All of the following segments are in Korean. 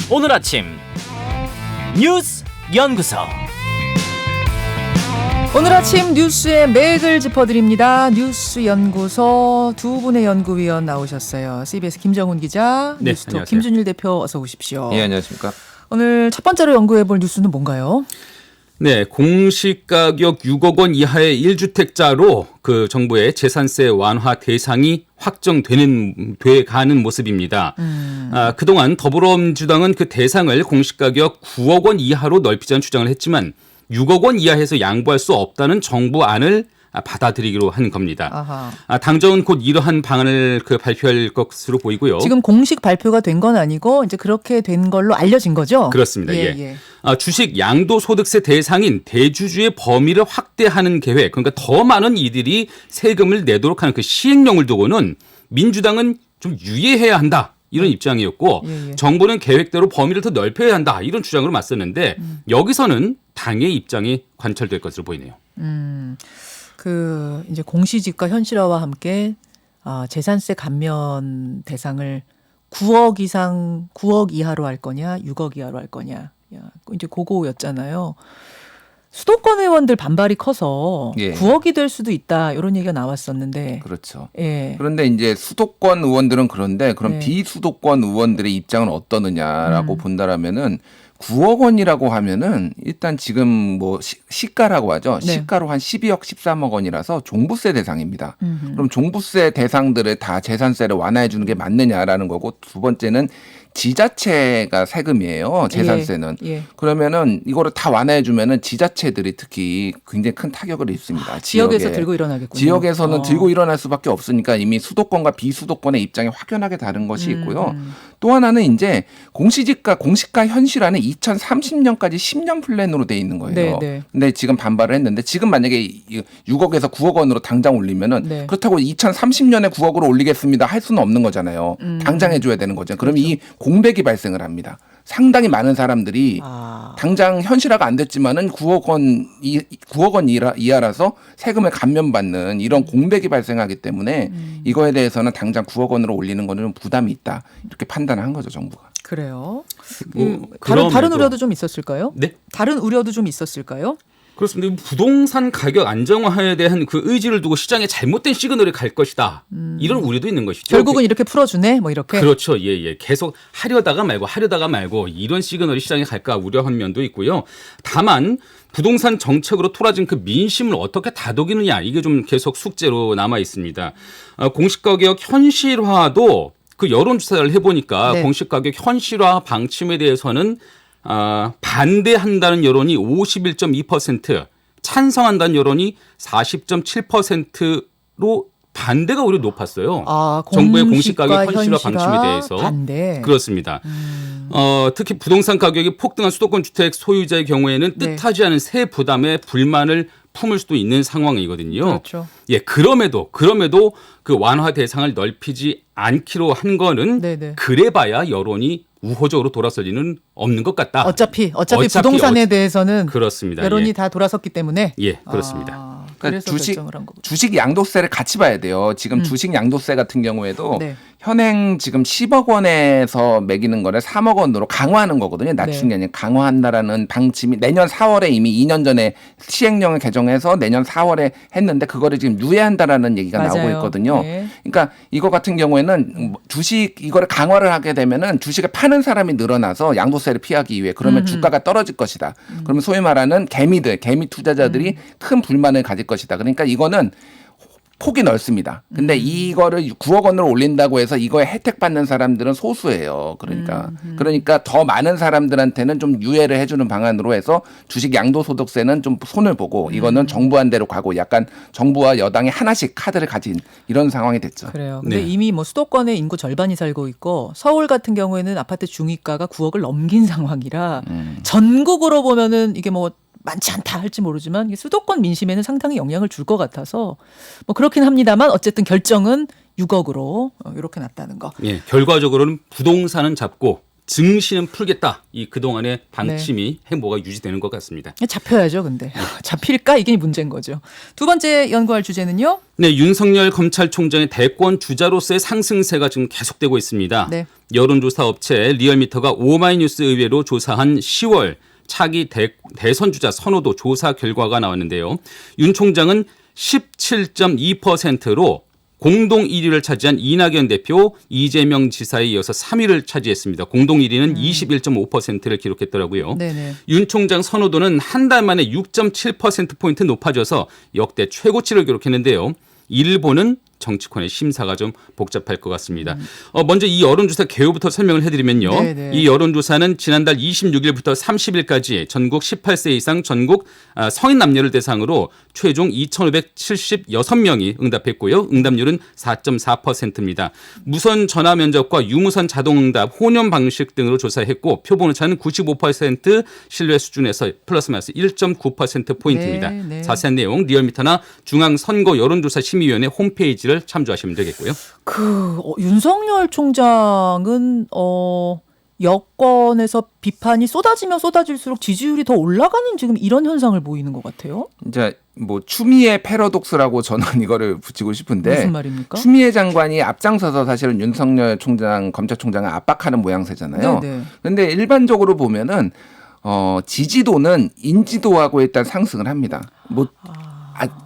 오늘 아침 뉴스 연구소. 오늘 아침 뉴스의 맥을 짚어드립니다. 뉴스 연구소 두 분의 연구위원 나오셨어요. CBS 김정훈 기자, 네, 뉴스톱 안녕하세요. 김준일 대표 어서 오십시오. 예, 안녕하십니까. 오늘 첫 번째로 연구해볼 뉴스는 뭔가요? 네, 공시가격 6억 원 이하의 1주택자로 그 정부의 재산세 완화 대상이 돼 가는 모습입니다. 그동안 더불어민주당은 그 대상을 공시가격 9억 원 이하로 넓히자는 주장을 했지만 6억 원 이하에서 양보할 수 없다는 정부 안을 받아들이기로 한 겁니다. 아하. 당정은 곧 이러한 방안을 발표할 것으로 보이고요. 지금 공식 발표가 된 건 아니고 이제 그렇게 된 걸로 알려진 거죠? 그렇습니다. 예. 주식 양도소득세 대상인 대주주의 범위를 확대하는 계획, 그러니까 더 많은 이들이 세금을 내도록 하는 그 시행령을 두고는 민주당은 좀 유예해야 한다. 이런 입장이었고 예. 정부는 계획대로 범위를 더 넓혀야 한다. 이런 주장으로 맞섰는데 여기서는 당의 입장이 관철될 것으로 보이네요. 그 이제 공시지가 현실화와 함께 재산세 감면 대상을 9억 이상, 9억 이하로 할 거냐, 6억 이하로 할 거냐, 이제 그거였잖아요. 수도권 의원들 반발이 커서 예. 9억이 될 수도 있다 이런 얘기가 나왔었는데. 그렇죠. 예. 그런데 이제 수도권 의원들은 그런데 그럼 네. 비수도권 의원들의 입장은 어떠느냐라고 본다라면은 9억 원이라고 하면은 일단 지금 뭐 시가라고 하죠. 네. 시가로 한 12억, 13억 원이라서 종부세 대상입니다. 그럼 종부세 대상들을 다 재산세를 완화해 주는 게 맞느냐라는 거고 두 번째는 지자체가 세금이에요. 재산세는. 예. 그러면은 이거를 다 완화해 주면은 지자체들이 특히 굉장히 큰 타격을 입습니다. 지역에서 들고 일어나겠군요. 지역에서는 들고 일어날 수밖에 없으니까 이미 수도권과 비수도권의 입장이 확연하게 다른 것이 있고요. 또 하나는 이제 공시가 현실화는 2030년까지 10년 플랜으로 돼 있는 거예요. 네. 근데 지금 반발을 했는데 지금 만약에 6억에서 9억 원으로 당장 올리면은 네. 그렇다고 2030년에 9억으로 올리겠습니다 할 수는 없는 거잖아요. 당장 해줘야 되는 거죠. 그럼 그렇죠. 이 공백이 발생을 합니다. 상당히 많은 사람들이 당장 현실화가 안 됐지만은 9억 원 이하라서 세금을 감면받는 이런 공백이 발생하기 때문에 이거에 대해서는 당장 9억 원으로 올리는 거는 좀 부담이 있다. 이렇게 판단한 거죠, 정부가. 그래요. 그럼에도- 다른 우려도 좀 있었을까요? 네. 다른 우려도 좀 있었을까요? 그렇습니다. 부동산 가격 안정화에 대한 그 의지를 두고 시장에 잘못된 시그널이 갈 것이다. 이런 우려도 있는 것이죠. 결국은 이렇게 풀어주네, 뭐 이렇게. 그렇죠. 예. 계속 하려다가 말고 이런 시그널이 시장에 갈까 우려한 면도 있고요. 다만 부동산 정책으로 토라진 그 민심을 어떻게 다독이느냐 이게 좀 계속 숙제로 남아 있습니다. 공시가격 현실화도 그 여론조사를 해보니까 네. 공시가격 현실화 방침에 대해서는 반대한다는 여론이 51.2%, 찬성한다는 여론이 40.7%로 반대가 오히려 높았어요. 정부의 공시가격 현실화 방침에 대해서. 반대. 그렇습니다. 특히 부동산 가격이 폭등한 수도권 주택 소유자의 경우에는 네. 뜻하지 않은 세 부담에 불만을 품을 수도 있는 상황이거든요. 그렇죠. 예, 그럼에도 그 완화 대상을 넓히지 않기로 한 거는 네네. 그래봐야 여론이 우호적으로 돌아설 리는 없는 것 같다. 어차피 부동산에 대해서는 그렇습니다. 여론이 다 돌아섰기 때문에. 예, 그렇습니다. 그래서 그러니까 결정을 한 거고. 주식 양도세를 같이 봐야 돼요. 지금 주식 양도세 같은 경우에도 네. 현행 지금 10억 원에서 매기는 거를 3억 원으로 강화하는 거거든요. 낮춘 게 아니라 강화한다라는 방침이 내년 4월에 이미 2년 전에 시행령을 개정해서 내년 4월에 했는데 그거를 지금 유예한다라는 얘기가 맞아요. 나오고 있거든요. 네. 그러니까 이거 같은 경우에는 주식 이거를 강화를 하게 되면은 주식을 파는 사람이 늘어나서 양도세를 피하기 위해 그러면 주가가 떨어질 것이다. 그러면 소위 말하는 개미 투자자들이 큰 불만을 가질 것이다. 그러니까 이거는 폭이 넓습니다. 근데 이거를 9억 원으로 올린다고 해서 이거에 혜택 받는 사람들은 소수예요. 그러니까 더 많은 사람들한테는 좀 유예를 해주는 방안으로 해서 주식 양도소득세는 좀 손을 보고 이거는 정부안대로 가고 약간 정부와 여당이 하나씩 카드를 가진 이런 상황이 됐죠. 그래요. 근데 네. 이미 뭐 수도권의 인구 절반이 살고 있고 서울 같은 경우에는 아파트 중위가가 9억을 넘긴 상황이라 전국으로 보면은 이게 뭐 많지 않다 할지 모르지만 수도권 민심에는 상당히 영향을 줄 것 같아서 뭐 그렇긴 합니다만 어쨌든 결정은 6억으로 이렇게 났다는 거. 예, 결과적으로는 부동산은 잡고 증시는 풀겠다. 이 그동안의 방침이 행보가 유지되는 것 같습니다. 잡혀야죠, 근데. 잡힐까? 이게 문제인 거죠. 두 번째 연구할 주제는요? 네, 윤석열 검찰총장의 대권 주자로서의 상승세가 지금 계속되고 있습니다. 네. 여론조사 업체 리얼미터가 오마이뉴스 의뢰로 조사한 10월 차기 대선 주자 선호도 조사 결과가 나왔는데요. 윤 총장은 17.2%로 공동 1위를 차지한 이낙연 대표, 이재명 지사에 이어서 3위를 차지했습니다. 공동 1위는 21.5%를 기록했더라고요. 네네. 윤 총장 선호도는 한 달 만에 6.7%포인트 높아져서 역대 최고치를 기록했는데요. 일본은 정치권의 심사가 좀 복잡할 것 같습니다. 먼저 이 여론조사 개요부터 설명을 해드리면요. 네네. 이 여론조사는 지난달 26일부터 30일까지 전국 18세 이상 전국 성인 남녀를 대상으로 최종 2,576명이 응답했고요. 응답률은 4.4%입니다. 무선 전화 면접과 유무선 자동응답, 혼연 방식 등으로 조사했고 표본오차는 95% 신뢰 수준에서 플러스 마이너스 1.9%포인트입니다. 네, 네. 자세한 내용 리얼미터나 중앙선거 여론조사 심의위원회 홈페이지를 참조하시면 되겠고요. 윤석열 총장은 여권에서 비판이 쏟아지면 쏟아질수록 지지율이 더 올라가는 지금 이런 현상을 보이는 것 같아요. 이제 뭐 추미애 패러독스라고 저는 이거를 붙이고 싶은데 무슨 말입니까? 추미애 장관이 앞장서서 사실은 윤석열 총장, 검찰총장을 압박하는 모양새잖아요. 네네. 그런데 일반적으로 보면은 지지도는 인지도하고 일단 상승을 합니다.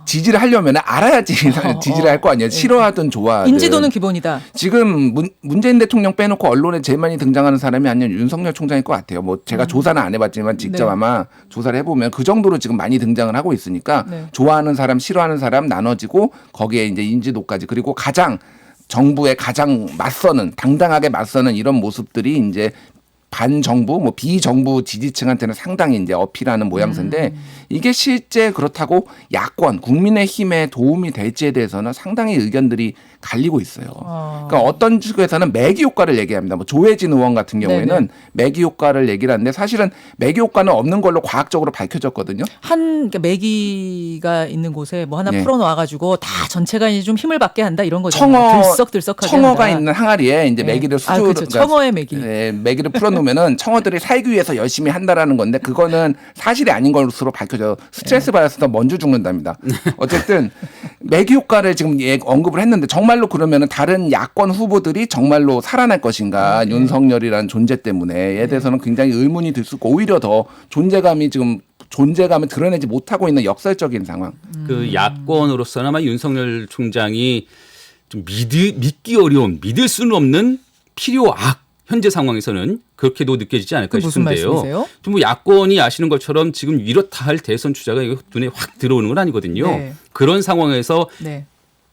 지지를 하려면 알아야지 지지를 할 거 아니에요. 싫어하든 좋아하든. 인지도는 기본이다. 지금 문재인 대통령 빼놓고 언론에 제일 많이 등장하는 사람이 아니면 윤석열 총장일 것 같아요. 뭐 제가 조사는 안 해봤지만 직접 네. 아마 조사를 해보면 그 정도로 지금 많이 등장을 하고 있으니까 네. 좋아하는 사람, 싫어하는 사람 나눠지고 거기에 이제 인지도까지 그리고 정부에 가장 당당하게 맞서는 이런 모습들이 이제 반정부, 비정부 지지층한테는 상당히 이제 어필하는 모양새인데 이게 실제 그렇다고 야권, 국민의힘에 도움이 될지에 대해서는 상당히 의견들이 갈리고 있어요. 그러니까 어떤 측에서는 매기 효과를 얘기합니다. 조혜진 의원 같은 경우에는 네네. 매기 효과를 얘기를 하는데 사실은 매기 효과는 없는 걸로 과학적으로 밝혀졌거든요. 그러니까 매기가 있는 곳에 뭐 하나 네. 풀어놔가지고 다 전체가 이제 좀 힘을 받게 한다 이런 거죠. 들썩들썩하게 청어가 한다. 있는 항아리에 이제 네. 매기를 그렇죠. 청어의 매기. 매기를 풀어놓으면은 청어들이 살기 위해서 열심히 한다라는 건데 그거는 사실이 아닌 것으로 밝혀져 스트레스 받아서 더 먼저 죽는답니다. 어쨌든 매기 효과를 지금 언급을 했는데 정말로 그러면은 다른 야권 후보들이 정말로 살아날 것인가 윤석열이라는 존재 때문에에 대해서는 굉장히 의문이 들 수 있고 오히려 더 존재감을 드러내지 못하고 있는 역설적인 상황. 그 야권으로서는 아마 윤석열 총장이 좀 믿기 어려운, 믿을 수는 없는 필요악 현재 상황에서는 그렇게도 느껴지지 않을까 무슨 싶은데요. 말씀이세요? 좀 야권이 아시는 것처럼 지금 이렇다 할 대선 주자가 이거 눈에 확 들어오는 건 아니거든요. 네. 그런 상황에서 네.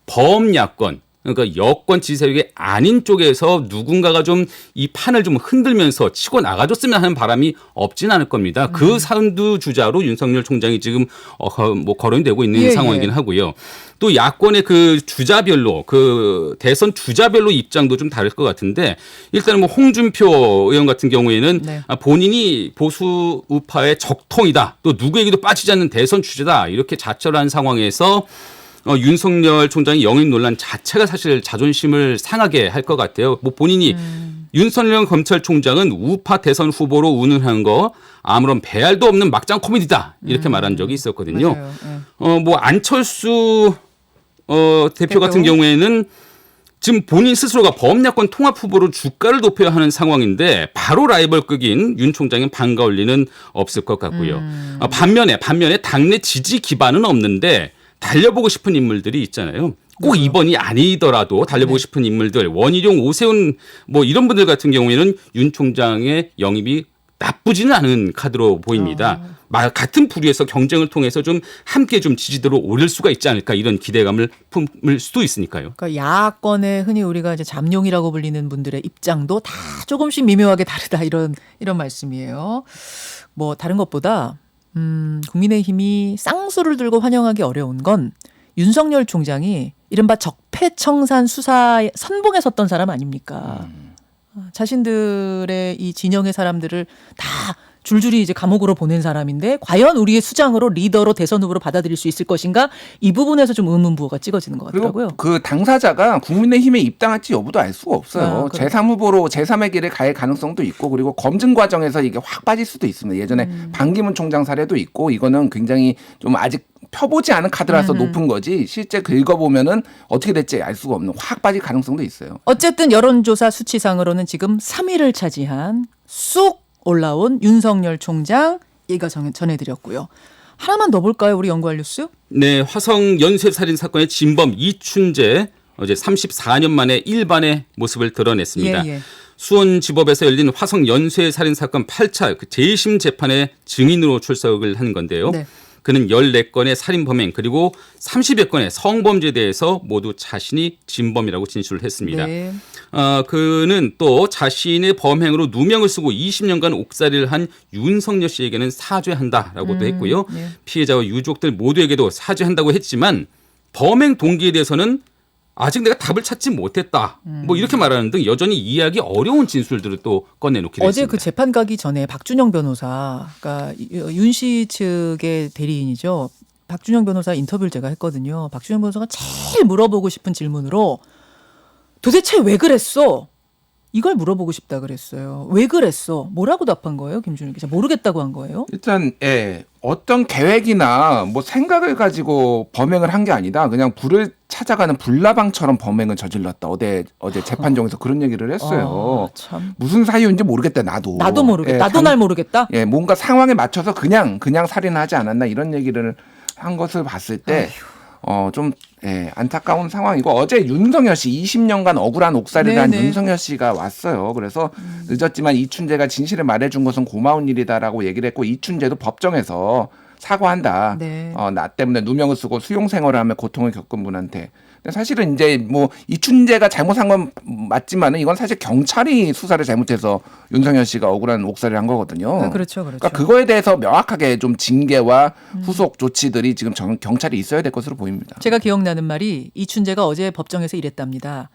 범야권 그러니까 여권 지지 세력이 아닌 쪽에서 누군가가 좀 이 판을 좀 흔들면서 치고 나가줬으면 하는 바람이 없진 않을 겁니다. 그 선두 주자로 윤석열 총장이 지금 거론이 되고 있는 상황이긴 하고요. 또 야권의 그 주자별로 그 대선 주자별로 입장도 좀 다를 것 같은데 일단은 홍준표 의원 같은 경우에는 네. 본인이 보수 우파의 적통이다. 또 누구에게도 빠지지 않는 대선 주자다. 이렇게 자처한 상황에서 윤석열 총장의 영입 논란 자체가 사실 자존심을 상하게 할 것 같아요. 본인이 윤석열 검찰총장은 우파 대선 후보로 운운하는 거 아무런 배알도 없는 막장 코미디다 이렇게 말한 적이 있었거든요. 안철수 대표 같은 경우에는 지금 본인 스스로가 범야권 통합 후보로 주가를 높여야 하는 상황인데 바로 라이벌급인 윤 총장의 반가울 리는 없을 것 같고요. 반면에 당내 지지 기반은 없는데 달려보고 싶은 인물들이 있잖아요. 꼭 이번이 아니더라도 달려보고 싶은 인물들 원희룡, 오세훈 이런 분들 같은 경우에는 윤 총장의 영입이 나쁘지는 않은 카드로 보입니다. 같은 부류에서 경쟁을 통해서 좀 함께 좀 지지도를 올릴 수가 있지 않을까 이런 기대감을 품을 수도 있으니까요. 그러니까 야권의 흔히 우리가 이제 잠룡이라고 불리는 분들의 입장도 다 조금씩 미묘하게 다르다 이런 말씀이에요. 다른 것보다 국민의힘이 쌍수를 들고 환영하기 어려운 건 윤석열 총장이 이른바 적폐청산 수사에 선봉에 섰던 사람 아닙니까? 자신들의 이 진영의 사람들을 다 줄줄이 이제 감옥으로 보낸 사람인데 과연 우리의 수장으로 리더로 대선 후보로 받아들일 수 있을 것인가 이 부분에서 좀 의문부호가 찍어지는 것 같더라고요. 그리고 그 당사자가 국민의힘에 입당할지 여부도 알 수가 없어요. 그래요. 제3 후보로 제3의 길을 갈 가능성도 있고 그리고 검증 과정에서 이게 확 빠질 수도 있습니다. 예전에 반기문 총장 사례도 있고 이거는 굉장히 좀 아직 펴보지 않은 카드라서 높은 거지 실제 긁어보면은 어떻게 될지 알 수가 없는 확 빠질 가능성도 있어요. 어쨌든 여론조사 수치상으로는 지금 3위를 차지한 쑥 올라온 윤석열 총장 얘기가 전해드렸고요. 하나만 더 볼까요? 우리 연구할 뉴스? 네, 화성 연쇄살인 사건의 진범 이춘재 어제 34년 만에 일반의 모습을 드러냈습니다. 예. 수원지법에서 열린 화성 연쇄살인 사건 8차 그 재심 재판에 증인으로 출석을 한 건데요. 네. 그는 14건의 살인 범행 그리고 30여 건의 성범죄에 대해서 모두 자신이 진범이라고 진술을 했습니다. 네. 그는 또 자신의 범행으로 누명을 쓰고 20년간 옥살이를 한 윤석열 씨에게는 사죄한다라고도 했고요. 네. 피해자와 유족들 모두에게도 사죄한다고 했지만 범행 동기에 대해서는 아직 내가 답을 찾지 못했다. 뭐 이렇게 말하는 등 여전히 이해하기 어려운 진술들을 또 꺼내놓기도 어제 했습니다. 그 재판 가기 전에 박준영 변호사, 그러니까 윤 씨 측의 대리인이죠. 박준영 변호사 인터뷰를 제가 했거든요. 박준영 변호사가 제일 물어보고 싶은 질문으로 도대체 왜 그랬어? 이걸 물어보고 싶다 그랬어요. 왜 그랬어? 뭐라고 답한 거예요, 김준일 기자? 모르겠다고 한 거예요? 일단 어떤 계획이나 뭐 생각을 가지고 범행을 한 게 아니다. 그냥 불을 찾아가는 불나방처럼 범행을 저질렀다. 어제 재판정에서 그런 얘기를 했어요. 참. 무슨 사유인지 모르겠다. 나도 모르겠다. 나도 날 모르겠다. 뭔가 상황에 맞춰서 그냥 살인하지 않았나 이런 얘기를 한 것을 봤을 때 좀 안타까운 상황이고 어제 윤석열 씨 20년간 억울한 옥살이를 한 윤석열 씨가 왔어요. 그래서 늦었지만 이춘재가 진실을 말해준 것은 고마운 일이다라고 얘기를 했고 이춘재도 법정에서 사과한다. 네. 나 때문에 누명을 쓰고 수용 생활을 하며 고통을 겪은 분한테. 근데 사실은 이제 뭐 이춘재가 잘못한 건 맞지만은 이건 사실 경찰이 수사를 잘못해서 윤석열 씨가 억울한 옥살이를 한 거거든요. 그렇죠. 그러니까 그거에 대해서 명확하게 좀 징계와 후속 조치들이 지금 경찰이 있어야 될 것으로 보입니다. 제가 기억나는 말이 이춘재가 어제 법정에서 이랬답니다.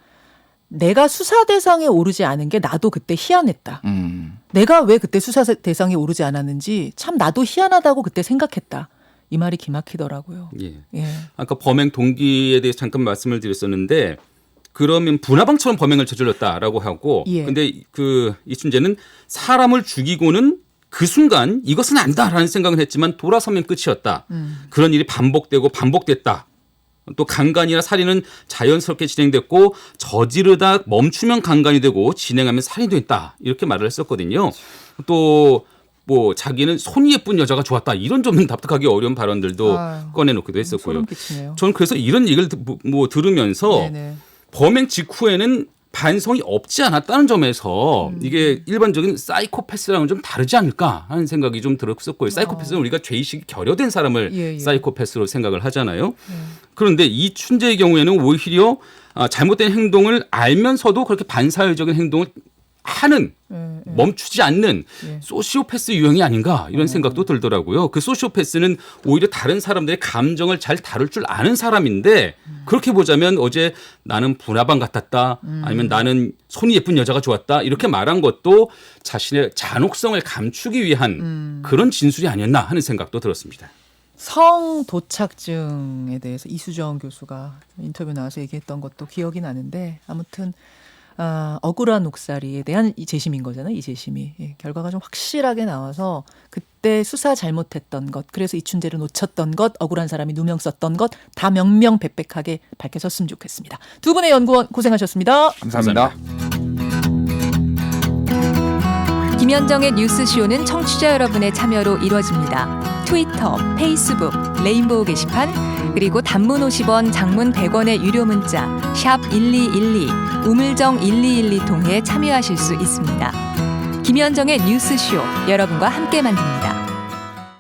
내가 수사 대상에 오르지 않은 게 나도 그때 희한했다. 내가 왜 그때 수사 대상에 오르지 않았는지 참 나도 희한하다고 그때 생각했다. 이 말이 기막히더라고요. 예. 예. 아까 범행 동기에 대해서 잠깐 말씀을 드렸었는데 그러면 분화방처럼 범행을 저질렀다라고 하고 예. 근데 그 이춘재는 사람을 죽이고는 그 순간 이것은 아니다라는 생각을 했지만 돌아서면 끝이었다. 그런 일이 반복됐다. 또 강간이나 살인은 자연스럽게 진행됐고 저지르다 멈추면 강간이 되고 진행하면 살인이 됐다. 이렇게 말을 했었거든요. 또 뭐 자기는 손이 예쁜 여자가 좋았다. 이런 좀 납득하기 어려운 발언들도 꺼내놓기도 했었고요. 소름 끼치네요. 저는 그래서 이런 얘기를 들으면서 네네. 범행 직후에는 반성이 없지 않았다는 점에서 이게 일반적인 사이코패스랑은 좀 다르지 않을까 하는 생각이 좀 들었었고요. 사이코패스는 우리가 죄의식이 결여된 사람을 사이코패스로 생각을 하잖아요. 그런데 이춘재의 경우에는 오히려 잘못된 행동을 알면서도 그렇게 반사회적인 행동을 하는 멈추지 않는 소시오패스 유형이 아닌가 이런 생각도 들더라고요. 그 소시오패스는 오히려 다른 사람들의 감정을 잘 다룰 줄 아는 사람인데 그렇게 보자면 어제 나는 분화방 같았다 아니면 나는 손이 예쁜 여자가 좋았다 이렇게 말한 것도 자신의 잔혹성을 감추기 위한 그런 진술이 아니었나 하는 생각도 들었습니다. 성도착증에 대해서 이수정 교수가 인터뷰 나와서 얘기했던 것도 기억이 나는데 아무튼 억울한 옥살이에 대한 이 재심인 거잖아요. 이 재심이. 결과가 좀 확실하게 나와서 그때 수사 잘못했던 것, 그래서 이춘재를 놓쳤던 것, 억울한 사람이 누명 썼던 것 다 명명백백하게 밝혀졌으면 좋겠습니다. 두 분의 연구원 고생하셨습니다. 감사합니다. 김현정의 뉴스쇼는 청취자 여러분의 참여로 이루어집니다. 트위터, 페이스북, 레인보우 게시판 그리고 단문 50원, 장문 100원의 유료 문자 샵 1212, 우물정 1212 통해 참여하실 수 있습니다. 김현정의 뉴스쇼 여러분과 함께 만듭니다.